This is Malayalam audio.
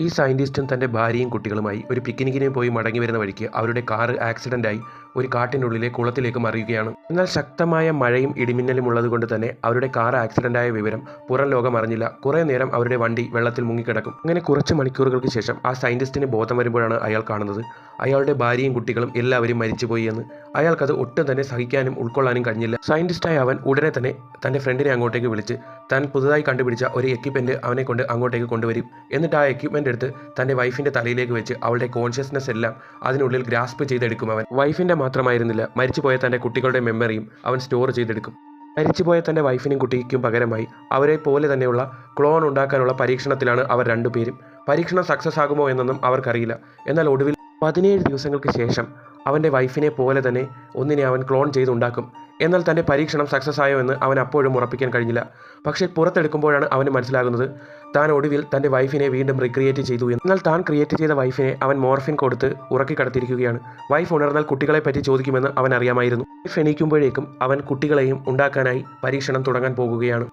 ഈ സയന്റിസ്റ്റും തന്റെ ഭാര്യയും കുട്ടികളുമായി ഒരു പിക്നിക്കിന് പോയി മടങ്ങിവരുന്ന വഴിക്ക് അവരുടെ കാറ് ആക്സിഡന്റായി ഒരു കാട്ടിനുള്ളിലെ കുളത്തിലേക്ക് മറിയുകയാണ്. എന്നാൽ ശക്തമായ മഴയും ഇടിമിന്നലും ഉള്ളതുകൊണ്ട് തന്നെ അവരുടെ കാർ ആക്സിഡന്റായ വിവരം പുറം ലോകം അറിഞ്ഞില്ല. കുറേ നേരം അവരുടെ വണ്ടി വെള്ളത്തിൽ മുങ്ങിക്കിടക്കും. അങ്ങനെ കുറച്ച് മണിക്കൂറുകൾക്ക് ശേഷം ആ സയന്റിസ്റ്റിന് ബോധം വരുമ്പോഴാണ് അയാൾ കാണുന്നത് അയാളുടെ ഭാര്യയും കുട്ടികളും എല്ലാവരും മരിച്ചുപോയി എന്ന്. അയാൾക്കത് ഒട്ടും തന്നെ സഹിക്കാനും ഉൾക്കൊള്ളാനും കഴിഞ്ഞില്ല. സയന്റിസ്റ്റായ അവൻ ഉടനെ തന്നെ തന്റെ ഫ്രണ്ടിനെ അങ്ങോട്ടേക്ക് വിളിച്ച് താൻ പുതുതായി കണ്ടുപിടിച്ച ഒരു എക്യുപ്മെന്റ് അവനെ കൊണ്ട് അങ്ങോട്ടേക്ക് കൊണ്ടുവരും. എന്നിട്ട് ആ എക്യുപ്മെന്റ് എടുത്ത് തന്റെ വൈഫിന്റെ തലയിലേക്ക് വെച്ച് അവളുടെ കോൺഷ്യസ്നെസ് എല്ലാം അതിനുള്ളിൽ ഗ്രാസ്പ് ചെയ്തെടുക്കും. അവൻ വൈഫിന്റെ മാത്രമായിരുന്നില്ല, മരിച്ചുപോയ തന്റെ കുട്ടികളുടെ മെമ്മറിയും അവൻ സ്റ്റോർ ചെയ്തെടുക്കും. മരിച്ചുപോയ തന്റെ വൈഫിനും കുട്ടിക്കും പകരമായി അവരെ പോലെ തന്നെയുള്ള ക്ലോൺ ഉണ്ടാക്കാനുള്ള പരീക്ഷണത്തിലാണ് അവർ രണ്ടുപേരും. പരീക്ഷണം സക്സസ് ആകുമോ എന്നൊന്നും അവർക്കറിയില്ല. എന്നാൽ ഒടുവിൽ 17 ദിവസങ്ങൾക്ക് ശേഷം അവൻ്റെ വൈഫിനെ പോലെ തന്നെ ഒന്നിനെ അവൻ ക്ലോൺ ചെയ്തുണ്ടാക്കും. എന്നാൽ തൻ്റെ പരീക്ഷണം സക്സസ് ആയോ എന്ന് അവൻ അപ്പോഴും ഉറപ്പിക്കാൻ കഴിഞ്ഞില്ല. പക്ഷേ പുറത്തെടുക്കുമ്പോഴാണ് അവന് മനസ്സിലാകുന്നത് താൻ ഒടുവിൽ തൻ്റെ വൈഫിനെ വീണ്ടും റീക്രിയേറ്റ് ചെയ്തു എന്ന്. എന്നാൽ താൻ ക്രിയേറ്റ് ചെയ്ത വൈഫിനെ അവൻ മോർഫിൻ കൊടുത്ത് ഉറക്കി കടത്തിയിരിക്കുകയാണ്. വൈഫ് ഉണർന്നാൽ കുട്ടികളെപ്പറ്റി ചോദിക്കുമെന്ന് അവൻ അറിയാമായിരുന്നു. വൈഫ് എണീക്കുമ്പോഴേക്കും അവൻ കുട്ടികളെയും ഉണ്ടാക്കാനായി പരീക്ഷണം തുടങ്ങാൻ പോകുകയാണ്.